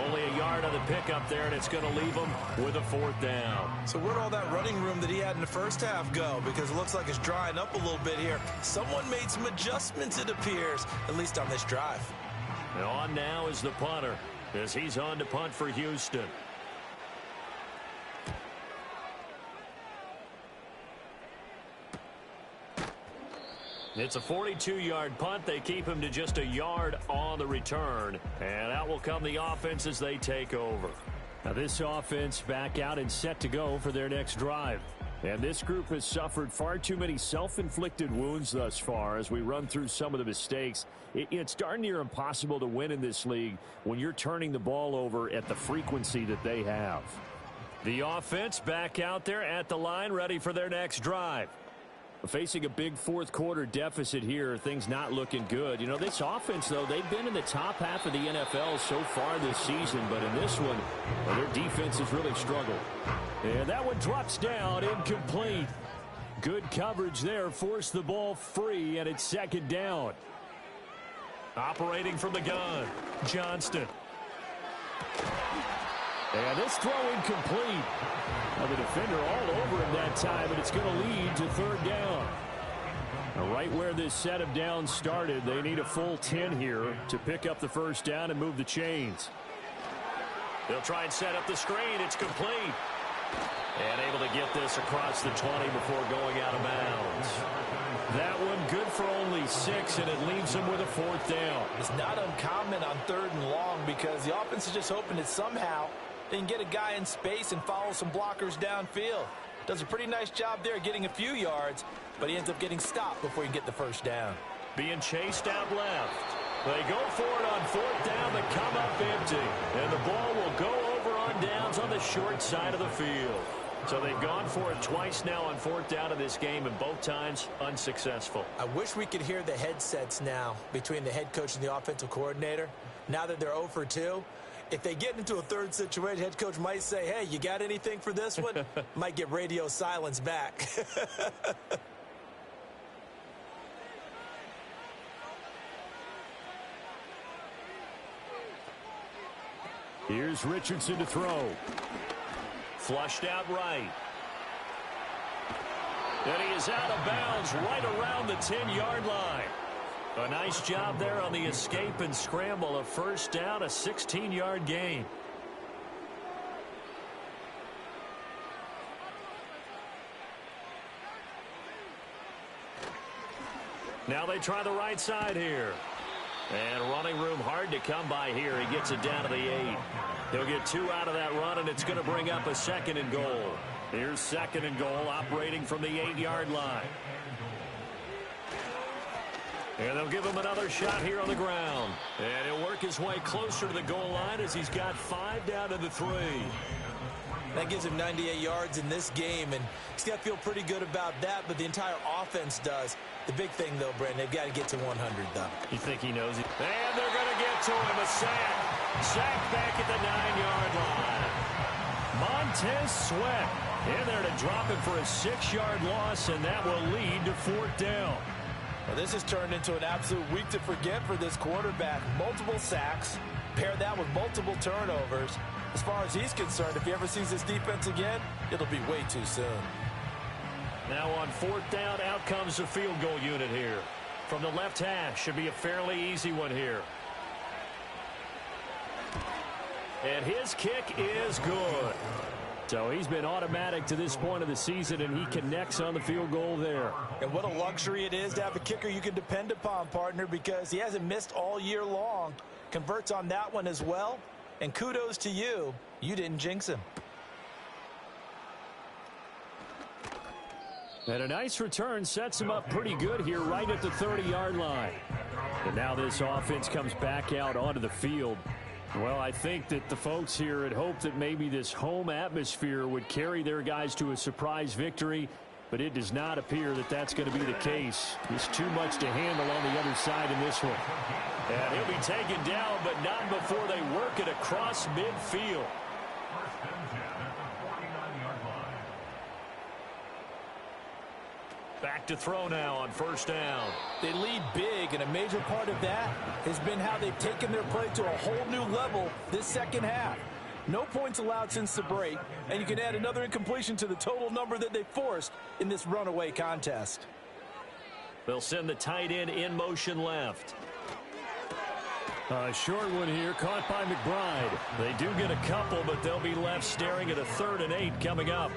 Only a yard on the pickup there, and it's going to leave him with a 4th down. So where'd all that running room that he had in the first half go? Because it looks like it's drying up a little bit here. Someone made some adjustments, it appears, at least on this drive. And on now is the punter, as he's on to punt for Houston. It's a 42-yard punt. They keep him to just a yard on the return. And out will come the offense as they take over. Now this offense back out and set to go for their next drive. And this group has suffered far too many self-inflicted wounds thus far as we run through some of the mistakes. It's darn near impossible to win in this league when you're turning the ball over at the frequency that they have. The offense back out there at the line, ready for their next drive. Facing a big fourth-quarter deficit here, things not looking good. You know, this offense, though, they've been in the top half of the NFL so far this season, but in this one, well, their defense has really struggled. And that one drops down, incomplete. Good coverage there, forced the ball free, and it's 2nd down. Operating from the gun, Johnston. And this throw incomplete. Now the defender all over him that time, but it's going to lead to 3rd down. Now right where this set of downs started, they need a full 10 here to pick up the 1st down and move the chains. They'll try and set up the screen. It's complete. And able to get this across the 20 before going out of bounds. That one good for only 6, and it leaves them with a 4th down. It's not uncommon on 3rd and long because the offense is just hoping that somehow they can get a guy in space and follow some blockers downfield. Does a pretty nice job there getting a few yards, but he ends up getting stopped before he can get the 1st down. Being chased out left. They go for it on 4th down. They come up empty. And the ball will go over on downs on the short side of the field. So they've gone for it twice now on 4th down in this game, and both times unsuccessful. I wish we could hear the headsets now between the head coach and the offensive coordinator. Now that they're 0 for 2, if they get into a 3rd situation, head coach might say, hey, you got anything for this one? Might get radio silence back. Here's Richardson to throw. Flushed out right. And he is out of bounds right around the 10-yard line. A nice job there on the escape and scramble. A 1st down, a 16-yard gain. Now they try the right side here. And running room hard to come by here. He gets it down to the 8. He'll get 2 out of that run, and it's going to bring up a 2nd and goal. Here's 2nd and goal, operating from the 8-yard line. And they'll give him another shot here on the ground. And he'll work his way closer to the goal line as he's got 5 down to the 3. That gives him 98 yards in this game, and he's got to feel pretty good about that, but the entire offense does. The big thing, though, Brandon, they've got to get to 100, though. You think he knows it? And they're going to get to him. A sack. Sack back at the 9-yard line. Montez Sweat in there to drop him for a 6-yard loss, and that will lead to 4th down. Well, this has turned into an absolute week to forget for this quarterback. Multiple sacks. Pair that with multiple turnovers. As far as he's concerned, if he ever sees this defense again, it'll be way too soon. Now on 4th down, out comes the field goal unit here. From the left hash, should be a fairly easy one here. And his kick is good. So he's been automatic to this point of the season, and he connects on the field goal there. And what a luxury it is to have a kicker you can depend upon, partner, because he hasn't missed all year long. Converts on that one as well. And kudos to you. You didn't jinx him. And a nice return sets him up pretty good here right at the 30-yard line. And now this offense comes back out onto the field. Well, I think that the folks here had hoped that maybe this home atmosphere would carry their guys to a surprise victory, but it does not appear that that's going to be the case. There's too much to handle on the other side in this one. And he'll be taken down, but not before they work it across midfield. Back to throw now on first down. They lead big, and a major part of that has been how they've taken their play to a whole new level this second half. No points allowed since the break, and you can add another incompletion to the total number that they forced in this runaway contest. They'll send the tight end in motion left. A short one here, caught by McBride. They do get a couple, but they'll be left staring at a 3rd and 8 coming up.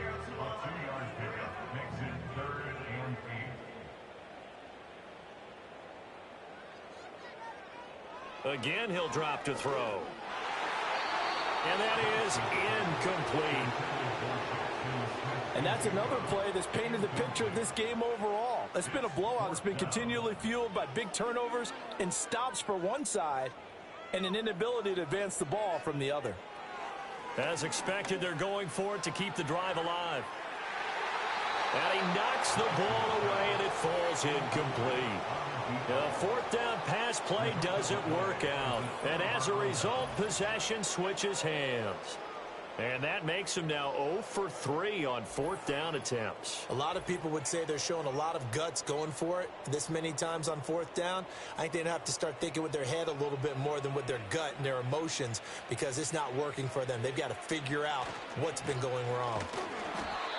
Again, he'll drop to throw. And that is incomplete. And that's another play that's painted the picture of this game overall. It's been a blowout that's been continually fueled by big turnovers and stops for one side and an inability to advance the ball from the other. As expected, they're going for it to keep the drive alive. And he knocks the ball away, and it falls incomplete. The 4th down pass play doesn't work out. And as a result, possession switches hands. And that makes him now 0 for 3 on 4th down attempts. A lot of people would say they're showing a lot of guts going for it this many times on 4th down. I think they'd have to start thinking with their head a little bit more than with their gut and their emotions, because it's not working for them. They've got to figure out what's been going wrong.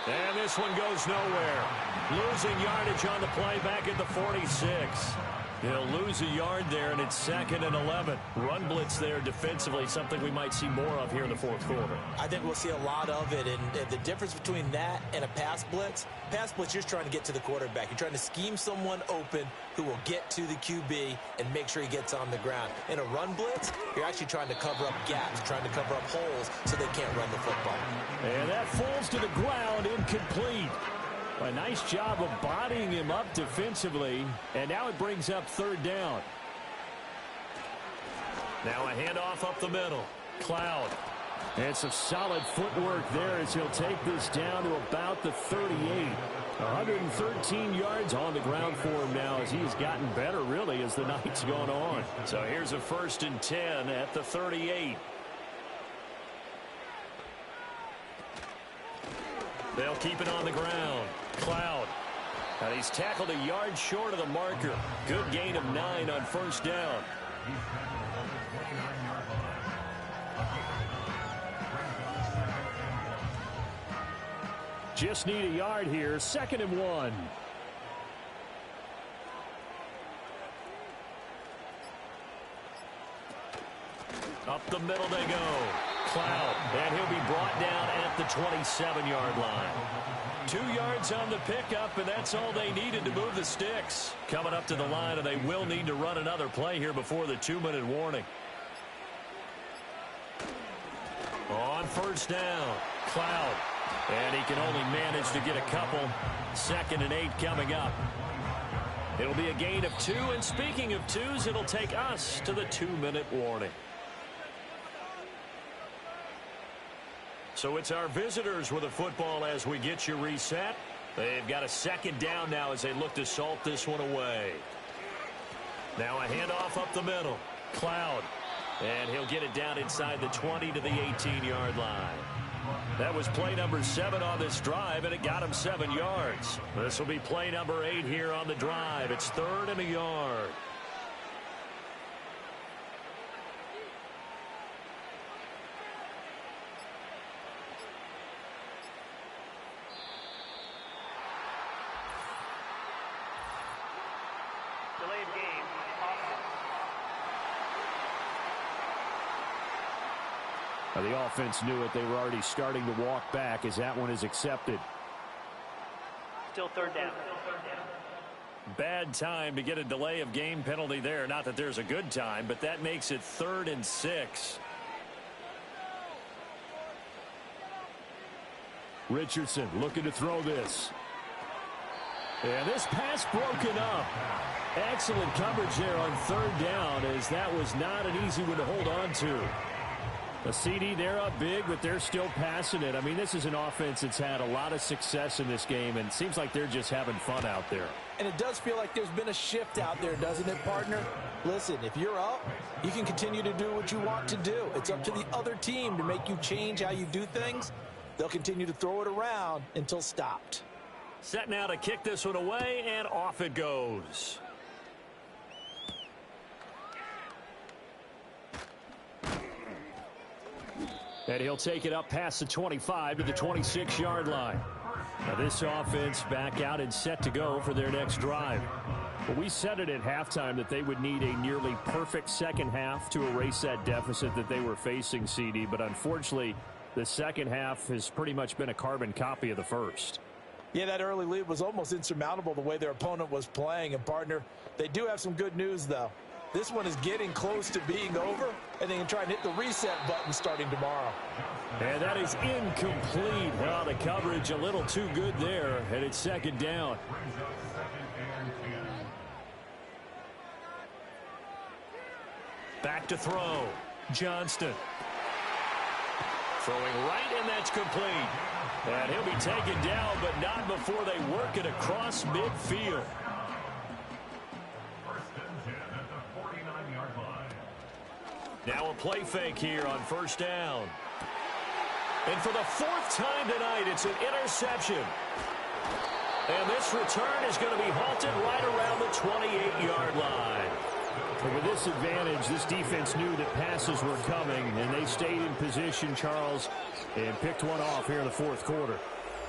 And this one goes nowhere. Losing yardage on the play back at the 46. He'll lose a yard there, and it's 2nd and 11. Run blitz there defensively, something we might see more of here in the 4th quarter. I think we'll see a lot of it, and the difference between that and a pass blitz, you're just trying to get to the quarterback. You're trying to scheme someone open who will get to the QB and make sure he gets on the ground. In a run blitz, you're actually trying to cover up gaps, trying to cover up holes so they can't run the football. And that falls to the ground, incomplete. A nice job of bodying him up defensively, and now it brings up 3rd down. Now a handoff up the middle. Cloud. And some solid footwork there as he'll take this down to about the 38. 113 yards on the ground for him now as he's gotten better, really, as the night's gone on. So here's a 1st and 10 at the 38. They'll keep it on the ground. Cloud. And he's tackled a yard short of the marker. Good gain of 9 on 1st down. Just need a yard here. 2nd and 1. Up the middle they go. Cloud. And he'll be brought down at the 27-yard line. 2 yards on the pickup, and that's all they needed to move the sticks. Coming up to the line, and they will need to run another play here before the 2-minute warning. On 1st down, Cloud. And he can only manage to get a couple. 2nd and 8 coming up. It'll be a gain of 2, and speaking of 2s, it'll take us to the 2-minute warning. So it's our visitors with a football as we get you reset. They've got a 2nd down now as they look to salt this one away. Now a handoff up the middle. Cloud. And he'll get it down inside the 20 to the 18-yard line. That was play number 7 on this drive, and it got him 7 yards. This will be play number 8 here on the drive. It's 3rd and a yard. Delayed game. The offense knew it. They were already starting to walk back as that one is accepted. Still 3rd down. Bad time to get a delay of game penalty there. Not that there's a good time, but that makes it 3rd and 6. Richardson looking to throw this. And this pass broken up. Excellent coverage there on 3rd down, as that was not an easy one to hold on to. A CD, they're up big, but they're still passing it. I mean, this is an offense that's had a lot of success in this game, and it seems like they're just having fun out there. And it does feel like there's been a shift out there, doesn't it, partner? Listen, if you're up, you can continue to do what you want to do. It's up to the other team to make you change how you do things. They'll continue to throw it around until stopped. Set now to kick this one away, and off it goes. And he'll take it up past the 25 to the 26-yard line. Now this offense back out and set to go for their next drive. Well, we said it at halftime that they would need a nearly perfect second half to erase that deficit that they were facing, CD. But unfortunately, the second half has pretty much been a carbon copy of the first. Yeah, that early lead was almost insurmountable the way their opponent was playing. And, partner, they do have some good news, though. This one is getting close to being over, and they can try and hit the reset button starting tomorrow. And that is incomplete. Well, the coverage a little too good there, and it's second down. Back to throw. Johnston. Throwing right, and that's complete. And he'll be taken down, but not before they work it across midfield. Now a play fake here on first down. And for the fourth time tonight, it's an interception. And this return is going to be halted right around the 28-yard line. But with this advantage, this defense knew that passes were coming, and they stayed in position, Charles, and picked one off here in the fourth quarter.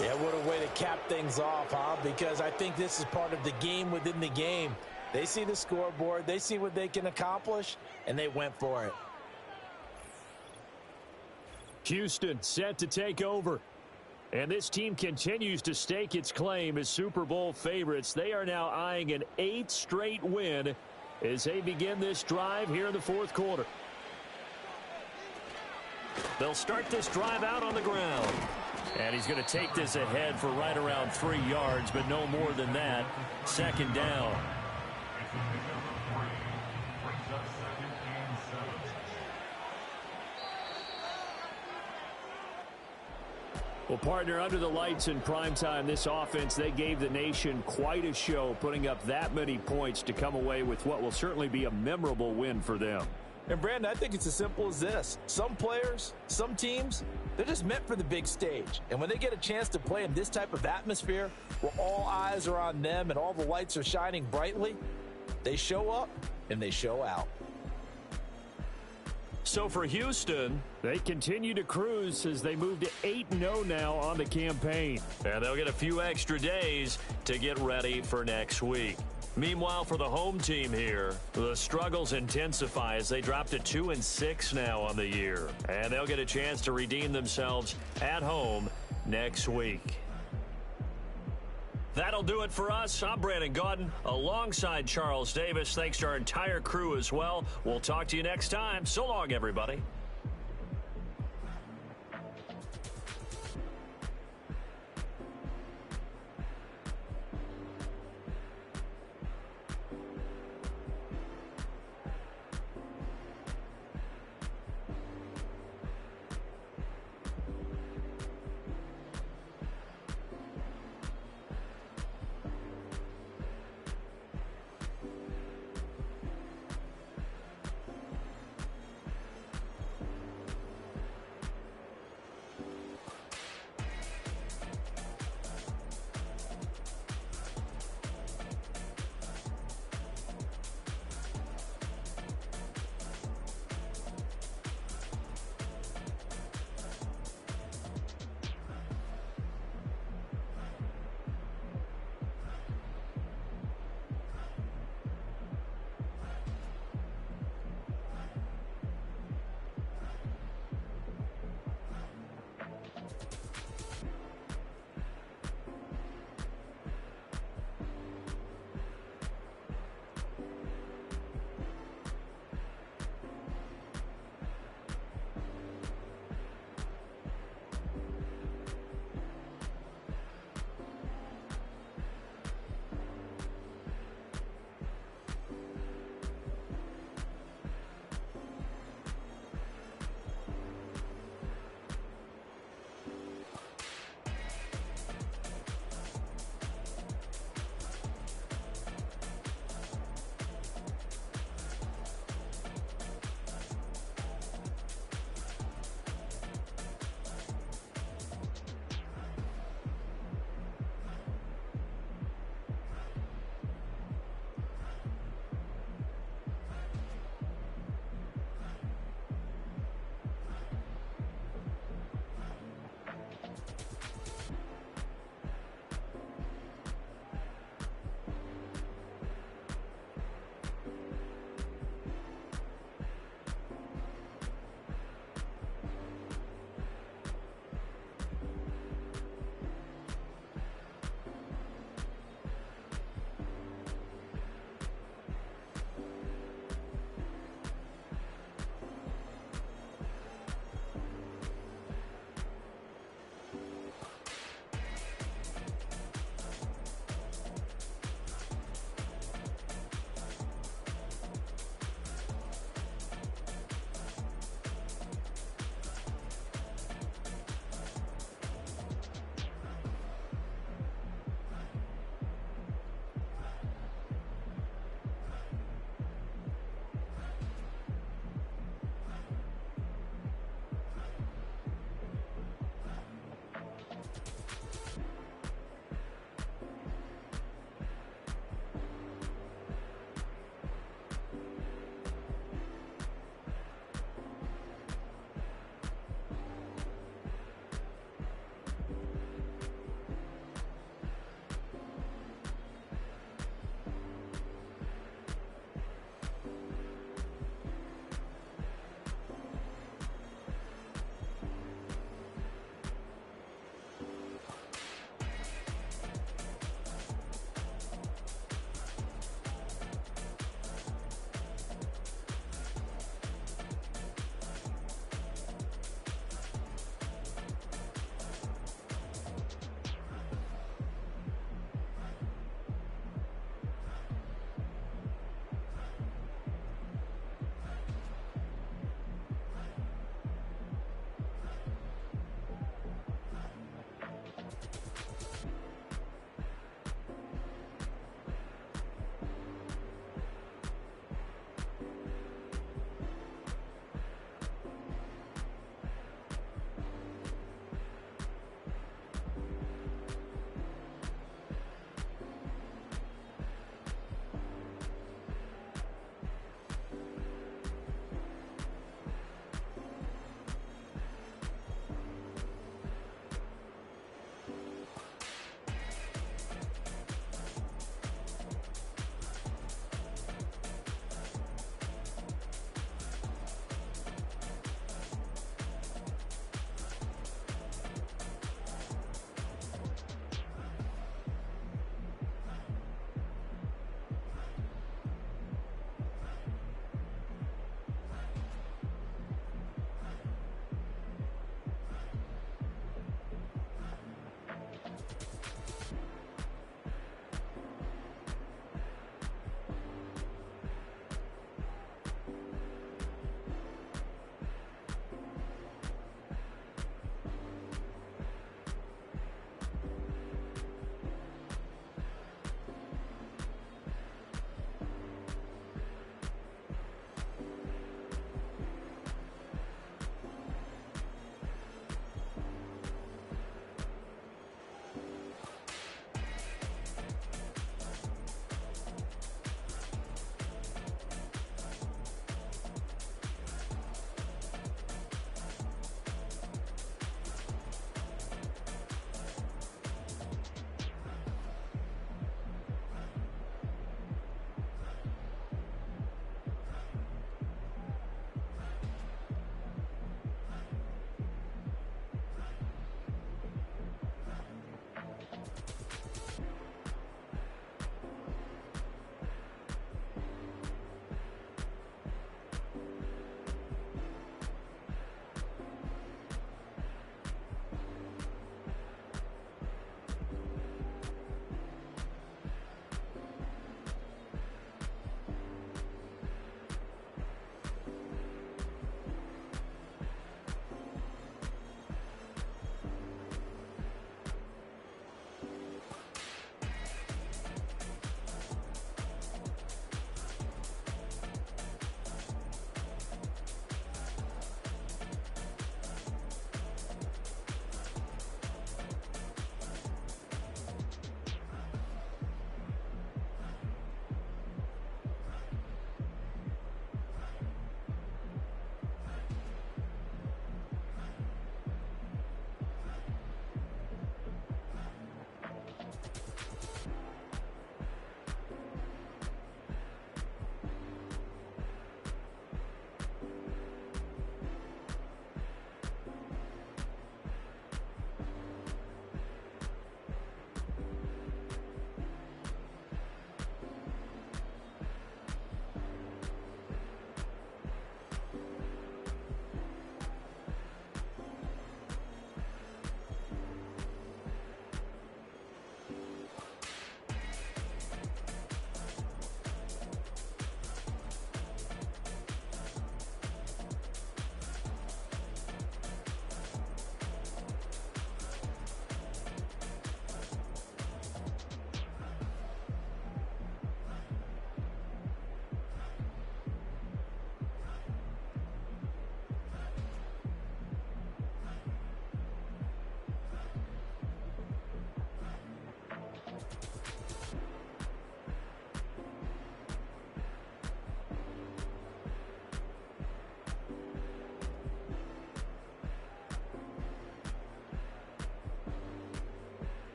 Yeah, what a way to cap things off, huh? Because I think this is part of the game within the game. They see the scoreboard, they see what they can accomplish, and they went for it. Houston set to take over. And this team continues to stake its claim as Super Bowl favorites. They are now eyeing an 8th straight win as they begin this drive here in the fourth quarter. They'll start this drive out on the ground. And he's going to take this ahead for right around 3 yards, but no more than that. Second down. Well, partner, under the lights in primetime, this offense, they gave the nation quite a show, putting up that many points to come away with what will certainly be a memorable win for them. And, Brandon, I think it's as simple as this. Some players, some teams, they're just meant for the big stage. And when they get a chance to play in this type of atmosphere where all eyes are on them and all the lights are shining brightly, they show up and they show out. So for Houston, they continue to cruise as they move to 8-0 now on the campaign. And they'll get a few extra days to get ready for next week. Meanwhile, for the home team here, the struggles intensify as they drop to 2-6 now on the year. And they'll get a chance to redeem themselves at home next week. That'll do it for us. I'm Brandon Gaudin alongside Charles Davis. Thanks to our entire crew as well. We'll talk to you next time. So long, everybody.